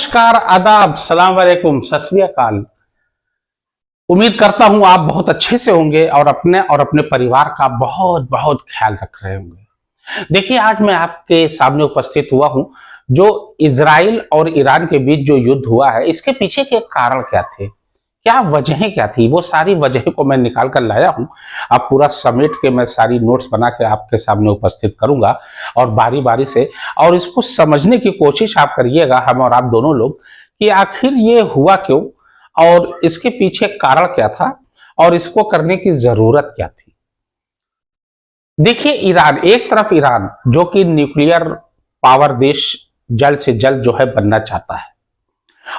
नमस्कार, आदाब, सलाम वालेकुम, सत श्री अकाल। उम्मीद करता हूं आप बहुत अच्छे से होंगे और अपने परिवार का बहुत बहुत ख्याल रख रहे होंगे। देखिए, आज मैं आपके सामने उपस्थित हुआ हूं। जो इजराइल और ईरान के बीच जो युद्ध हुआ है, इसके पीछे के कारण क्या थे, क्या वजहें क्या थी, वो सारी वजह को मैं निकाल कर लाया हूं। अब पूरा समेट के मैं सारी नोट्स बना के आपके सामने उपस्थित करूंगा और बारी बारी से और इसको समझने की कोशिश आप करिएगा, हम और आप दोनों लोग, कि आखिर ये हुआ क्यों और इसके पीछे कारण क्या था और इसको करने की जरूरत क्या थी। देखिए, ईरान एक तरफ, ईरान जो कि न्यूक्लियर पावर देश जल्द से जल्द जो है बनना चाहता है,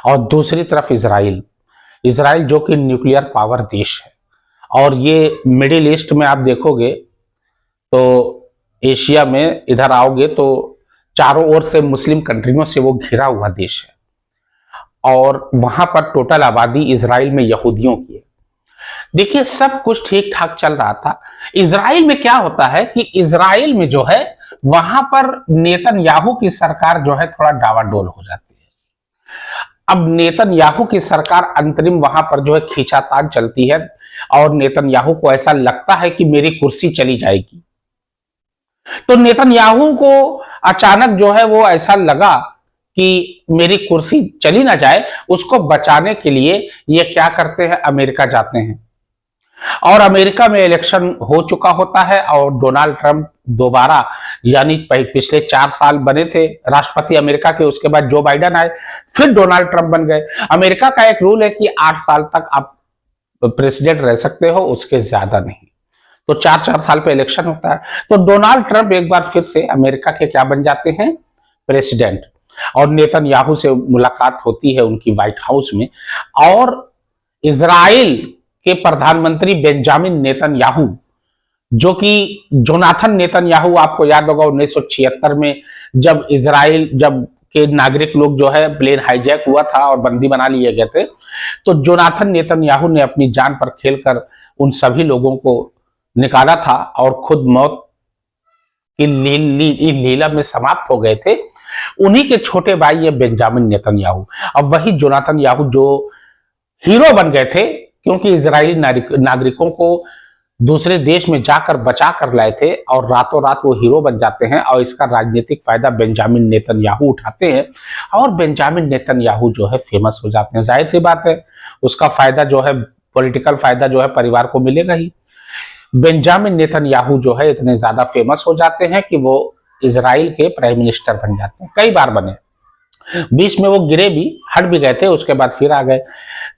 और दूसरी तरफ इजराइल, इजराइल जो कि न्यूक्लियर पावर देश है। और ये मिडिल ईस्ट में आप देखोगे तो एशिया में इधर आओगे तो चारों ओर से मुस्लिम कंट्रियों से वो घिरा हुआ देश है और वहां पर टोटल आबादी इजराइल में यहूदियों की है। देखिए, सब कुछ ठीक ठाक चल रहा था। इजराइल में क्या होता है कि इजराइल में जो है वहां पर नेतन्याहू की सरकार जो है थोड़ा डावाडोल हो जाती है। अब नेतन्याहू की सरकार अंतरिम वहां पर जो है खींचातान चलती है और नेतन्याहू को ऐसा लगता है कि मेरी कुर्सी चली जाएगी। तो नेतन्याहू को अचानक जो है वो ऐसा लगा कि मेरी कुर्सी चली ना जाए, उसको बचाने के लिए ये क्या करते हैं, अमेरिका जाते हैं। और अमेरिका में इलेक्शन हो चुका होता है और डोनाल्ड ट्रंप दोबारा, यानी पिछले 4 साल बने थे राष्ट्रपति अमेरिका के, उसके बाद जो बाइडेन आए, फिर डोनाल्ड ट्रंप बन गए। अमेरिका का एक रूल है कि 8 साल तक आप प्रेसिडेंट रह सकते हो, उसके ज्यादा नहीं। तो 4-4 साल पे इलेक्शन होता है। तो डोनाल्ड ट्रंप एक बार फिर से अमेरिका के क्या बन जाते हैं, प्रेसिडेंट। और नेतन्याहू से मुलाकात होती है उनकी व्हाइट हाउस में, और इजराइल के प्रधानमंत्री बेंजामिन नेतन्याहू, जो कि जोनाथन नेतन्याहू, आपको याद होगा 1976 में जब इजराइल जब के नागरिक लोग जो है प्लेन हाईजैक हुआ था और बंदी बना लिए गए थे, तो जोनाथन नेतन्याहू ने अपनी जान पर खेलकर उन सभी लोगों को निकाला था और खुद मौत की लीला में समाप्त हो गए थे। उन्हीं के छोटे भाई ये बेंजामिन नेतन्याहू। अब वही जोनाथन याहू जो हीरो बन गए थे, क्योंकि इजरायली नागरिकों को दूसरे देश में जाकर बचा कर लाए थे, और रातों रात वो हीरो बन जाते हैं और इसका राजनीतिक फायदा बेंजामिन नेतन्याहू उठाते हैं और बेंजामिन नेतन्याहू जो है फेमस हो जाते हैं। जाहिर सी बात है, उसका फायदा जो है, पॉलिटिकल फायदा जो है परिवार को मिलेगा ही। बेंजामिन नेतन्याहू जो है इतने ज्यादा फेमस हो जाते हैं कि वो इजराइल के प्राइम मिनिस्टर बन जाते हैं, कई बार बने। बीच में वो गिरे भी, हट भी गए थे, उसके बाद फिर आ गए।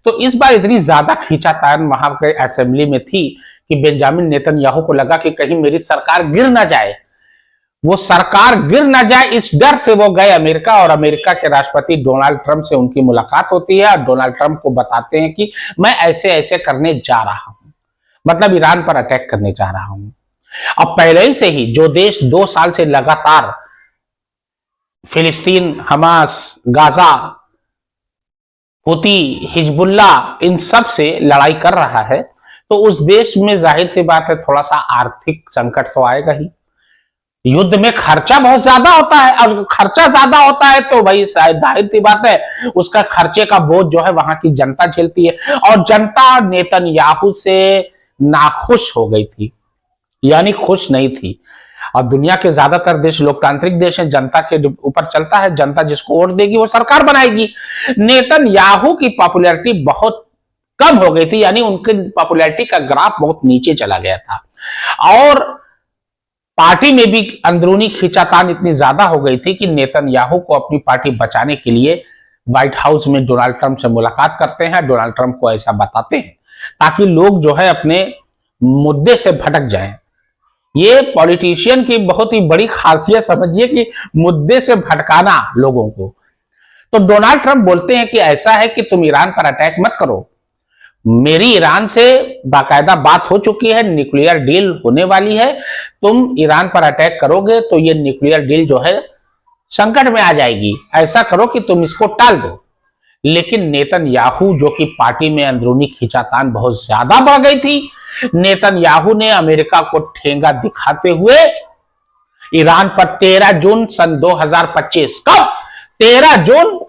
तो इस बार इतनी ज्यादा खींचातान वहां के असेंबली में थी कि बेंजामिन नेतन्याहू को लगा कि कहीं मेरी सरकार गिर ना जाए। वो सरकार गिर ना जाए इस डर से वो गए अमेरिका, और अमेरिका के राष्ट्रपति डोनाल्ड ट्रंप से उनकी मुलाकात होती है और डोनाल्ड ट्रंप को बताते हैं कि मैं ऐसे ऐसे करने जा रहा हूं, मतलब ईरान पर अटैक करने जा रहा हूं। अब पहले ही से ही जो देश 2 साल से लगातार फिलिस्तीन, हमास, गाजा, हुती, हिजबुल्ला, इन सब से लड़ाई कर रहा है, तो उस देश में जाहिर सी बात है थोड़ा सा आर्थिक संकट तो आएगा ही। युद्ध में खर्चा बहुत ज्यादा होता है, और खर्चा ज्यादा होता है तो भाई जाहिर सी बात है उसका खर्चे का बोझ जो है वहां की जनता झेलती है। और जनता नेतन्याहू से नाखुश हो गई थी, यानी खुश नहीं थी। और दुनिया के ज्यादातर देश लोकतांत्रिक देश हैं, जनता के ऊपर चलता है, जनता जिसको वोट देगी वो सरकार बनाएगी। नेतन्याहू की पॉपुलैरिटी बहुत कम हो गई थी, यानी उनकी पॉपुलैरिटी का ग्राफ बहुत नीचे चला गया था, और पार्टी में भी अंदरूनी खींचातान इतनी ज्यादा हो गई थी कि नेतन्याहू को अपनी पार्टी बचाने के लिए व्हाइट हाउस में डोनाल्ड ट्रंप से मुलाकात करते हैं, डोनाल्ड ट्रंप को ऐसा बताते हैं ताकि लोग जो है अपने मुद्दे से भटक जाएं। ये पॉलिटिशियन की बहुत ही बड़ी खासियत समझिए कि मुद्दे से भटकाना लोगों को। तो डोनाल्ड ट्रंप बोलते हैं कि ऐसा है कि तुम ईरान पर अटैक मत करो, मेरी ईरान से बाकायदा बात हो चुकी है, न्यूक्लियर डील होने वाली है, तुम ईरान पर अटैक करोगे तो ये न्यूक्लियर डील जो है संकट में आ जाएगी, ऐसा करो कि तुम इसको टाल दो। लेकिन नेतन्याहू, जो कि पार्टी में अंदरूनी खींचातान बहुत ज्यादा बढ़ गई थी, नेतन्याहू ने अमेरिका को ठेंगा दिखाते हुए ईरान पर 13 जून सन 2025, कब 13 जून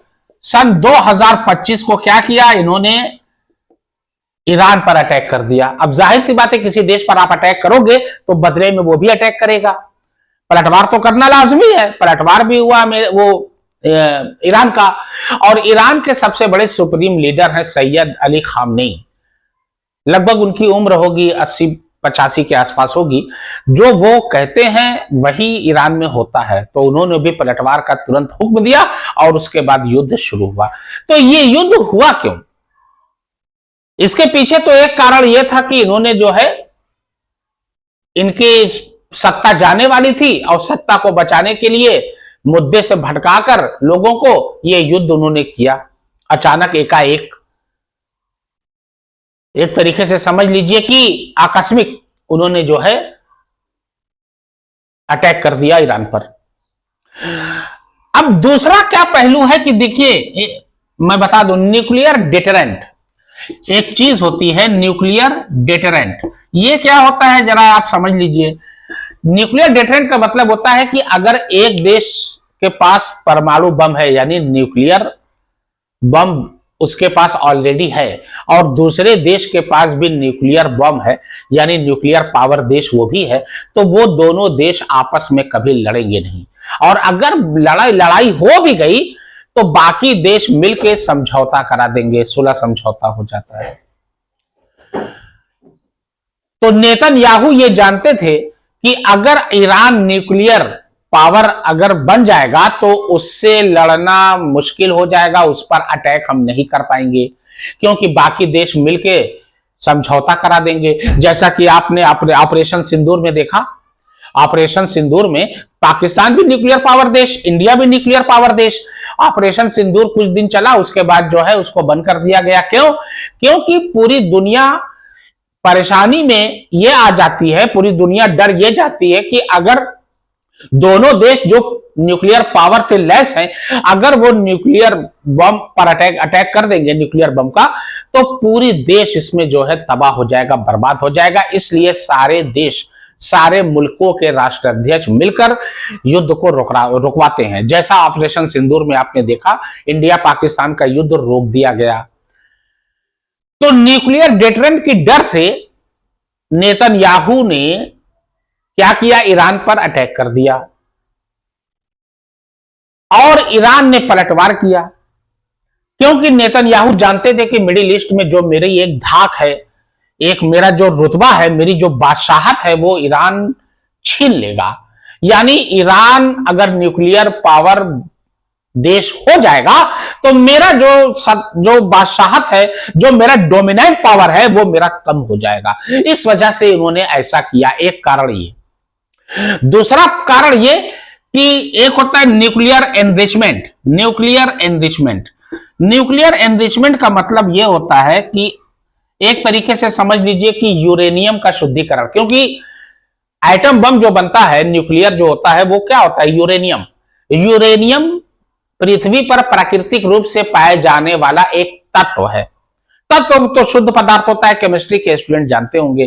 सन 2025 को क्या किया इन्होंने, ईरान पर अटैक कर दिया। अब जाहिर सी बात है किसी देश पर आप अटैक करोगे तो बदले में वो भी अटैक करेगा, पलटवार तो करना लाजमी है। पलटवार भी हुआ वो ईरान का, और ईरान के सबसे बड़े सुप्रीम लीडर हैं सैयद अली खामनेई। लगभग उनकी उम्र होगी 80-85 के आसपास होगी। जो वो कहते हैं वही ईरान में होता है, तो उन्होंने भी पलटवार का तुरंत हुक्म दिया और उसके बाद युद्ध शुरू हुआ। तो ये युद्ध हुआ क्यों? इसके पीछे तो एक कारण यह था कि इन्होंने जो है, इनकी सत्ता जाने वाली थी और सत्ता को बचाने के लिए मुद्दे से भटकाकर लोगों को यह युद्ध उन्होंने किया। अचानक एकाएक, एक तरीके से समझ लीजिए कि आकस्मिक उन्होंने जो है अटैक कर दिया ईरान पर। अब दूसरा क्या पहलू है कि देखिए, मैं बता दूं, न्यूक्लियर डेटरेंट एक चीज होती है। न्यूक्लियर डेटरेंट ये क्या होता है जरा आप समझ लीजिए। न्यूक्लियर डेटरेंट का मतलब होता है कि अगर एक देश के पास परमाणु बम है, यानी न्यूक्लियर बम उसके पास ऑलरेडी है, और दूसरे देश के पास भी न्यूक्लियर बम है, यानी न्यूक्लियर पावर देश वो भी है, तो वो दोनों देश आपस में कभी लड़ेंगे नहीं। और अगर लड़ाई हो भी गई तो बाकी देश मिलके समझौता करा देंगे, सुलह समझौता हो जाता है। तो नेतन्याहू ये जानते थे कि अगर ईरान न्यूक्लियर पावर अगर बन जाएगा तो उससे लड़ना मुश्किल हो जाएगा, उस पर अटैक हम नहीं कर पाएंगे, क्योंकि बाकी देश मिलके समझौता करा देंगे। जैसा कि आपने ऑपरेशन सिंदूर में देखा। ऑपरेशन सिंदूर में पाकिस्तान भी न्यूक्लियर पावर देश, इंडिया भी न्यूक्लियर पावर देश। ऑपरेशन सिंदूर कुछ दिन चला, उसके बाद जो है उसको बंद कर दिया गया। क्यों? क्योंकि पूरी दुनिया परेशानी में ये आ जाती है, पूरी दुनिया डर ये जाती है कि अगर दोनों देश जो न्यूक्लियर पावर से लैस हैं, अगर वो न्यूक्लियर बम पर अटैक कर देंगे न्यूक्लियर बम का, तो पूरी देश इसमें जो है तबाह हो जाएगा, बर्बाद हो जाएगा। इसलिए सारे देश, सारे मुल्कों के राष्ट्राध्यक्ष मिलकर युद्ध को रुकवाते हैं। जैसा ऑपरेशन सिंदूर में आपने देखा, इंडिया पाकिस्तान का युद्ध रोक दिया गया। तो न्यूक्लियर डेटरेंट की डर से नेतन्याहू ने क्या किया, ईरान पर अटैक कर दिया और ईरान ने पलटवार किया। क्योंकि नेतन्याहू जानते थे कि मिडिल ईस्ट में जो मेरी एक धाक है, एक मेरा जो रुतबा है, मेरी जो बादशाहत है, वो ईरान छीन लेगा। यानी ईरान अगर न्यूक्लियर पावर देश हो जाएगा तो मेरा जो बादशाहत है, जो मेरा डोमिनेंट पावर है, वो मेरा कम हो जाएगा। इस वजह से इन्होंने ऐसा किया। एक कारण ये। दूसरा कारण ये कि एक होता है nuclear enrichment. Nuclear enrichment, nuclear enrichment का मतलब यह होता है कि एक तरीके से समझ लीजिए कि यूरेनियम का शुद्धिकरण। क्योंकि एटम बम जो बनता है, न्यूक्लियर जो होता है, वो क्या होता है, यूरेनियम। यूरेनियम पृथ्वी पर प्राकृतिक रूप से पाए जाने वाला एक तत्व है। तत्व तो शुद्ध पदार्थ होता है, केमिस्ट्री के स्टूडेंट जानते होंगे।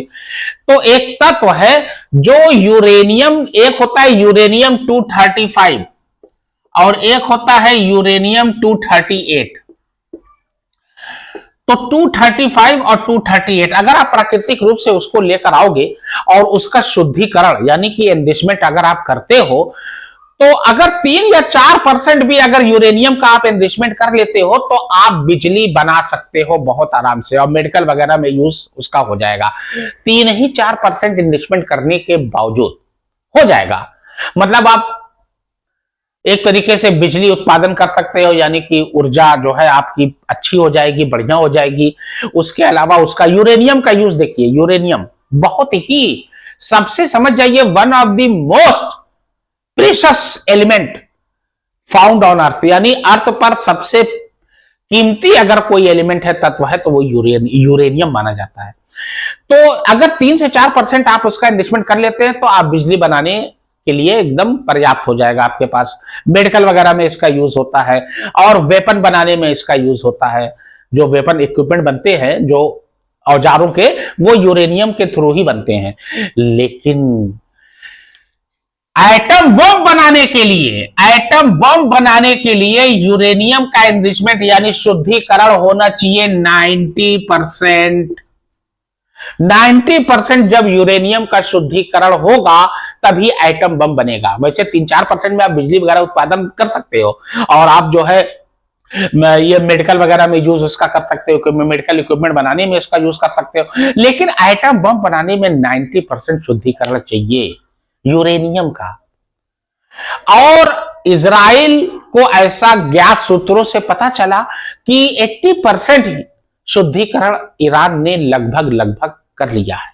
तो एक तत्व है जो यूरेनियम, एक होता है यूरेनियम 235 और एक होता है यूरेनियम 238। तो 235 और 238 अगर आप प्राकृतिक रूप से उसको लेकर आओगे और उसका शुद्धिकरण यानी कि एनरिचमेंट अगर आप करते हो, तो अगर 3 या 4% भी अगर यूरेनियम का आप एनरिचमेंट कर लेते हो तो आप बिजली बना सकते हो बहुत आराम से, और मेडिकल वगैरह में यूज उसका हो जाएगा। 3 ही 4% एनरिचमेंट करने के बावजूद हो जाएगा। मतलब आप एक तरीके से बिजली उत्पादन कर सकते हो, यानी कि ऊर्जा जो है आपकी अच्छी हो जाएगी, बढ़िया हो जाएगी। उसके अलावा उसका यूरेनियम का यूज देखिए, यूरेनियम बहुत ही, सबसे समझ जाइए, one of the most precious element found on earth, यानी अर्थ पर सबसे कीमती अगर कोई एलिमेंट है, तत्व है, तो वो यूरेनियम माना जाता है। तो अगर 3 से 4% आप उसका एनरिचमेंट कर लेते हैं तो आप बिजली बनाने के लिए एकदम पर्याप्त हो जाएगा आपके पास। मेडिकल वगैरह में इसका यूज होता है और वेपन बनाने में इसका यूज होता है। जो वेपन इक्विपमेंट बनते हैं, जो औजारों के, वो यूरेनियम के थ्रू ही बनते हैं। लेकिन एटम बम बनाने के लिए यूरेनियम का एनरिचमेंट यानी शुद्धिकरण होना चाहिए 90%। 90% जब यूरेनियम का शुद्धिकरण होगा तभी एटम बम बनेगा। वैसे 3-4% में आप बिजली वगैरह उत्पादन कर सकते हो और आप जो है ये मेडिकल वगैरह में यूज उसका कर सकते हो, मेडिकल इक्विपमेंट बनाने में इसका यूज कर सकते हो, लेकिन एटम बम बनाने में 90% शुद्धिकरण चाहिए यूरेनियम का। और इजराइल को ऐसा ज्ञात सूत्रों से पता चला कि 80% शुद्धिकरण ईरान ने लगभग लगभग कर लिया है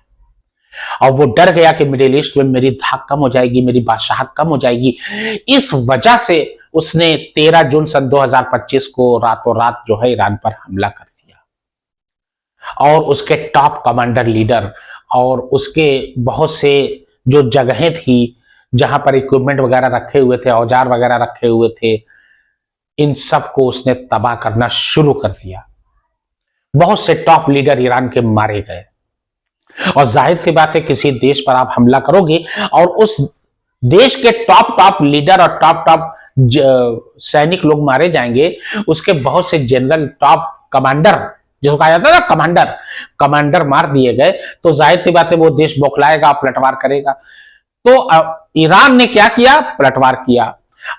और वो डर गया कि मिडिल ईस्ट में मेरी धाक कम हो जाएगी, मेरी बादशाहत कम हो जाएगी। इस वजह से उसने 13 जून सन 2025 को रातों रात जो है ईरान पर हमला कर दिया और उसके टॉप कमांडर लीडर और उसके बहुत से जो जगहें थी जहां पर इक्विपमेंट वगैरह रखे हुए थे, औजार वगैरह रखे हुए थे, इन सब को उसने तबाह करना शुरू कर दिया। बहुत से टॉप लीडर ईरान के मारे गए और जाहिर सी बात है किसी देश पर आप हमला करोगे और उस देश के टॉप लीडर और टॉप सैनिक लोग मारे जाएंगे, उसके बहुत से जनरल टॉप कमांडर जिसको कहा जाता है ना कमांडर मार दिए गए, तो जाहिर सी बात है वो देश बौखलाएगा, पलटवार करेगा। तो ईरान ने क्या किया? पलटवार किया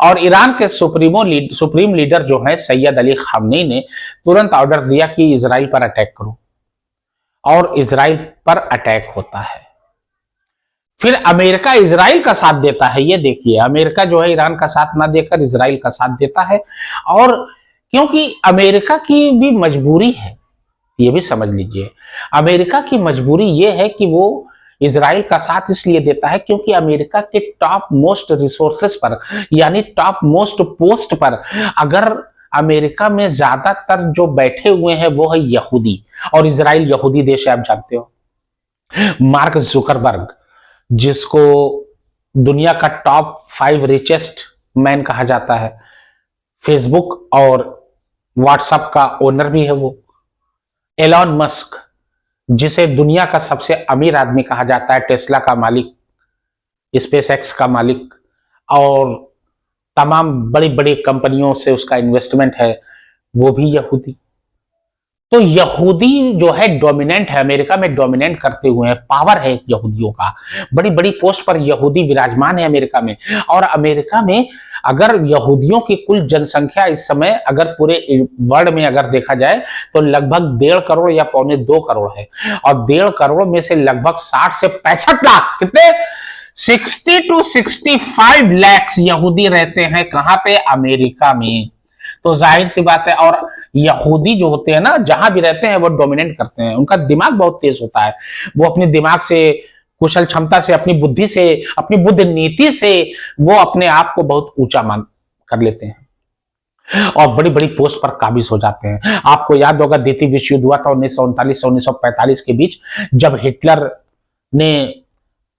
और ईरान के सुप्रीम लीडर जो है सैयद अली खामनेई ने तुरंत ऑर्डर दिया कि इजराइल पर अटैक करो और इजराइल पर अटैक होता है। फिर अमेरिका इजराइल का साथ देता है। ये देखिए, अमेरिका जो है ईरान का साथ ना देकर इजराइल का साथ देता है और क्योंकि अमेरिका की भी मजबूरी है, ये भी समझ लीजिए, अमेरिका की मजबूरी ये है कि वो इजराइल का साथ इसलिए देता है क्योंकि अमेरिका के टॉप मोस्ट रिसोर्सेस पर यानी टॉप मोस्ट पोस्ट पर अगर अमेरिका में ज्यादातर जो बैठे हुए हैं वो है यहूदी, और इजराइल यहूदी देश है, आप जानते हो। मार्क जुकरबर्ग, जिसको दुनिया का टॉप 5 रिचेस्ट मैन कहा जाता है, फेसबुक और व्हाट्सएप का ओनर भी है वो। एलॉन मस्क, जिसे दुनिया का सबसे अमीर आदमी कहा जाता है, टेस्ला का मालिक, स्पेस एक्स का मालिक और तमाम बड़ी बड़ी कंपनियों से उसका इन्वेस्टमेंट है, वो भी यहूदी। तो यहूदी जो है डोमिनेंट है, अमेरिका में डोमिनेंट करते हुए हैं, पावर है यहूदियों का, बड़ी बड़ी पोस्ट पर यहूदी विराजमान है अमेरिका में। और अमेरिका में अगर यहूदियों की कुल जनसंख्या इस समय अगर पूरे वर्ल्ड में अगर देखा जाए तो लगभग 1.5 करोड़ या 1.25 करोड़ है, और 1.5 करोड़ में से लगभग 60 से 65 लाख, कितने, 60 to 65 लाख यहूदी रहते हैं। कहां पे? अमेरिका में। तो जाहिर सी बात है, और यहूदी जो होते हैं ना, जहां भी रहते हैं वो डोमिनेट करते हैं, उनका दिमाग बहुत तेज होता है, वो अपने दिमाग से, कुशल क्षमता से, अपनी बुद्धि से, अपनी बुद्ध नीति से वो अपने आप को बहुत ऊंचा मान कर लेते हैं और बड़ी बड़ी पोस्ट पर काबिज हो जाते हैं। आपको याद होगा द्वितीय विश्व युद्ध हुआ था 1939 से 1945 के बीच, जब हिटलर ने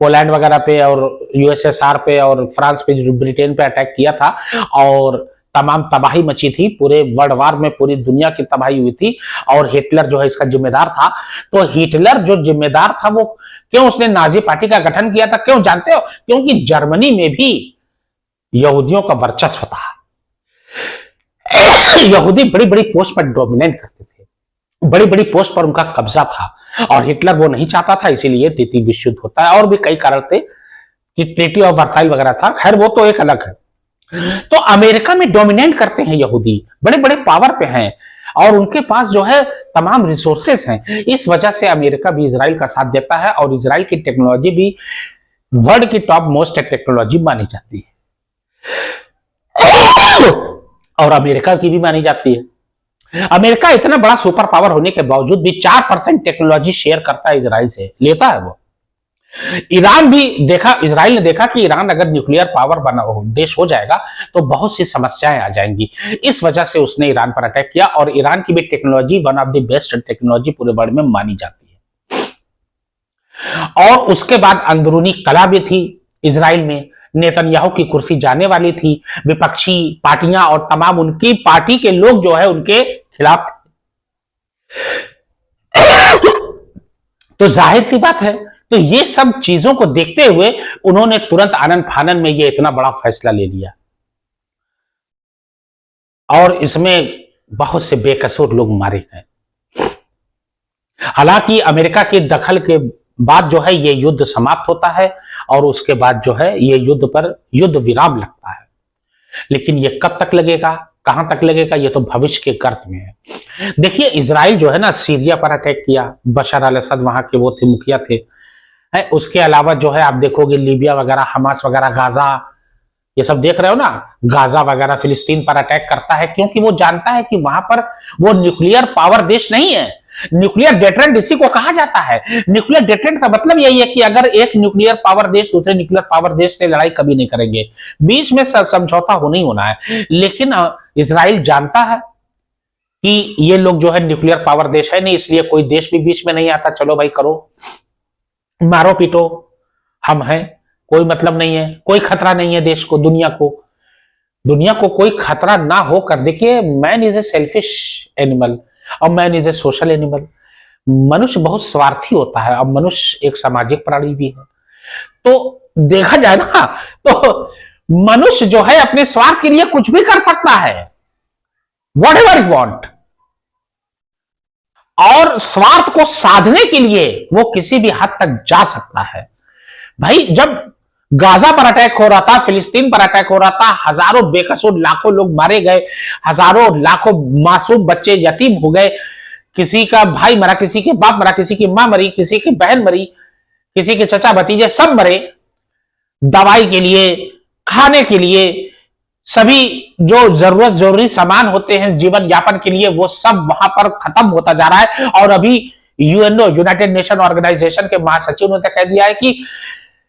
पोलैंड वगैरह पे और यूएसएसआर पे और फ्रांस पे, ब्रिटेन पे अटैक किया था और तमाम तबाही मची थी, पूरे वर्ल्ड वार में पूरी दुनिया की तबाही हुई थी और हिटलर जो है इसका जिम्मेदार था। तो हिटलर जो जिम्मेदार था वो क्यों उसने नाजी पार्टी का गठन किया था? क्यों जानते हो? क्योंकि जर्मनी में भी यहूदियों का वर्चस्व था, यहूदी बड़ी बड़ी पोस्ट पर डोमिनेट करते थे, बड़ी बड़ी पोस्ट पर उनका कब्जा था और हिटलर वो नहीं चाहता था, इसीलिए द्वितीय विश्व युद्ध होता है। और भी कई कारण थे कि ट्रीटी ऑफ वर्साइल वगैरह था, खैर वो तो एक अलग है। तो अमेरिका में डोमिनेट करते हैं यहूदी, बड़े बड़े पावर पे हैं और उनके पास जो है तमाम रिसोर्सेस हैं। इस वजह से अमेरिका भी इजराइल का साथ देता है और इजराइल की टेक्नोलॉजी भी वर्ल्ड की टॉप मोस्ट टेक्नोलॉजी मानी जाती है और अमेरिका की भी मानी जाती है। अमेरिका इतना बड़ा सुपर पावर होने के बावजूद भी 4% टेक्नोलॉजी शेयर करता है इजराइल से, लेता है वो। ईरान भी देखा, इजराइल ने देखा कि ईरान अगर न्यूक्लियर पावर बना देश हो जाएगा तो बहुत सी समस्याएं आ जाएंगी, इस वजह से उसने ईरान पर अटैक किया। और ईरान की भी technology one of the best technology पूरे वर्ल्ड में मानी जाती है। और उसके बाद अंदरूनी कला भी थी इजराइल में, नेतन्याहू की कुर्सी जाने वाली थी, विपक्षी पार्टियां और तमाम उनकी पार्टी के लोग जो है उनके खिलाफ थे। तो जाहिर सी बात है तो ये सब चीजों को देखते हुए उन्होंने तुरंत आनन फानन में ये इतना बड़ा फैसला ले लिया, और इसमें बहुत से बेकसूर लोग मारे गए। हालांकि अमेरिका के दखल के बाद जो है ये युद्ध समाप्त होता है, और उसके बाद जो है ये युद्ध पर युद्ध विराम लगता है। लेकिन ये कब तक लगेगा, कहां तक लगेगा, ये तो भविष्य के गर्त में है। देखिए, इजराइल जो है ना सीरिया पर अटैक किया, बशर अल असद वहां के वो थे, मुखिया थे। है उसके अलावा जो है आप देखोगे लीबिया वगैरह, हमास वगैरह, गाजा, ये सब देख रहे हो ना, गाजा वगैरह फिलिस्तीन पर अटैक करता है, क्योंकि वो जानता है कि वहां पर वो न्यूक्लियर पावर देश नहीं है। न्यूक्लियर डेटरेंट इसी को कहा जाता है। न्यूक्लियर डेटरेंट का मतलब यही है कि अगर एक न्यूक्लियर पावर देश दूसरे न्यूक्लियर पावर देश से लड़ाई कभी नहीं करेंगे, बीच में समझौता होना ही होना है। लेकिन इजराइल जानता है कि ये लोग जो है न्यूक्लियर पावर देश है नहीं, इसलिए कोई देश भी बीच में नहीं आता, चलो भाई करो, मारो पीटो, हम हैं, कोई मतलब नहीं है, कोई खतरा नहीं है देश को, दुनिया को कोई खतरा ना होकर। देखिए, man is a selfish animal और man is a social animal. मनुष्य बहुत स्वार्थी होता है, और मनुष्य एक सामाजिक प्राणी भी है। तो देखा जाए ना, तो मनुष्य जो है अपने स्वार्थ के लिए कुछ भी कर सकता है, वॉट एवर वॉन्ट, और स्वार्थ को साधने के लिए वो किसी भी हद तक जा सकता है। भाई, जब गाजा पर अटैक हो रहा था, फिलिस्तीन पर अटैक हो रहा था, हजारों बेकसूर लाखों लोग मारे गए, हजारों लाखों मासूम बच्चे यतीम हो गए, किसी का भाई मरा, किसी के बाप मरा, किसी की मां मरी, किसी की बहन मरी, किसी के चचा भतीजे सब मरे। दवाई के लिए, खाने के लिए, सभी जो जरूरी सामान होते हैं जीवन यापन के लिए, वो सब वहां पर खत्म होता जा रहा है। और अभी यूएनओ, यूनाइटेड नेशन ऑर्गेनाइजेशन के महासचिव ने कह दिया है कि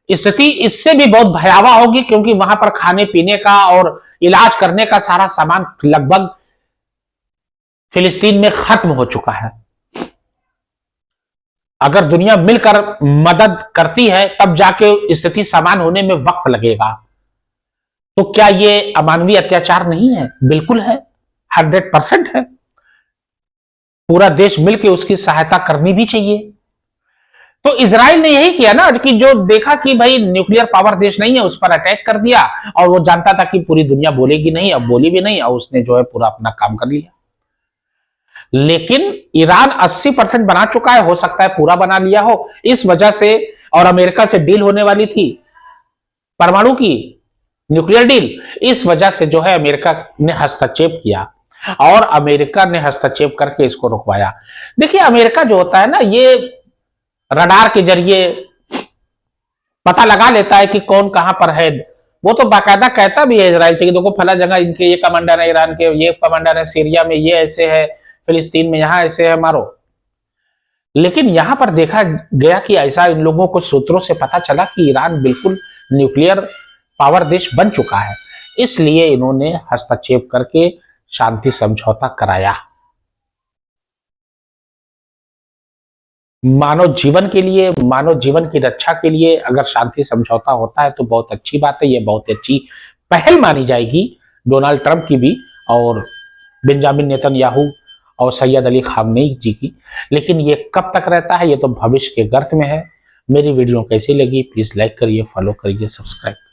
स्थिति इससे भी बहुत भयावह होगी, क्योंकि वहां पर खाने पीने का और इलाज करने का सारा सामान लगभग फिलिस्तीन में खत्म हो चुका है। अगर दुनिया मिलकर मदद करती है तब जाके स्थिति समान होने में वक्त लगेगा। तो क्या ये अमानवीय अत्याचार नहीं है? बिल्कुल है, 100% है। पूरा देश मिलकर उसकी सहायता करनी भी चाहिए। तो इजराइल ने यही किया ना, कि जो देखा कि भाई न्यूक्लियर पावर देश नहीं है, उस पर अटैक कर दिया, और वो जानता था कि पूरी दुनिया बोलेगी नहीं, अब बोली भी नहीं, और उसने जो है पूरा अपना काम कर लिया। लेकिन ईरान 80% बना चुका है, हो सकता है पूरा बना लिया हो इस वजह से, और अमेरिका से डील होने वाली थी परमाणु की, न्यूक्लियर डील, इस वजह से जो है अमेरिका ने हस्तक्षेप किया, और अमेरिका ने हस्तक्षेप करके इसको रुकवाया। देखिए, अमेरिका जो होता है ना, ये रडार के जरिए पता लगा लेता है कि कौन कहां पर है। वो तो बाकायदा कहता भी है इजराइल से कि देखो फला जगह इनके ये कमांडर है, ईरान के ये कमांडर है, सीरिया में ये ऐसे है, फिलिस्तीन में यहां ऐसे है, मारो। लेकिन यहां पर देखा गया कि ऐसा इन लोगों को सूत्रों से पता चला कि ईरान बिल्कुल न्यूक्लियर पावर देश बन चुका है, इसलिए इन्होंने हस्तक्षेप करके शांति समझौता कराया। मानव जीवन के लिए, मानव जीवन की रक्षा के लिए अगर शांति समझौता होता है तो बहुत अच्छी बात है। ये बहुत अच्छी पहल मानी जाएगी डोनाल्ड ट्रंप की भी, और बेंजामिन नेतन्याहू और सैयद अली खामनेई जी की। लेकिन ये कब तक रहता है, ये तो भविष्य के गर्त में है। मेरी वीडियो कैसी लगी प्लीज लाइक करिए, फॉलो करिए, सब्सक्राइब करिए।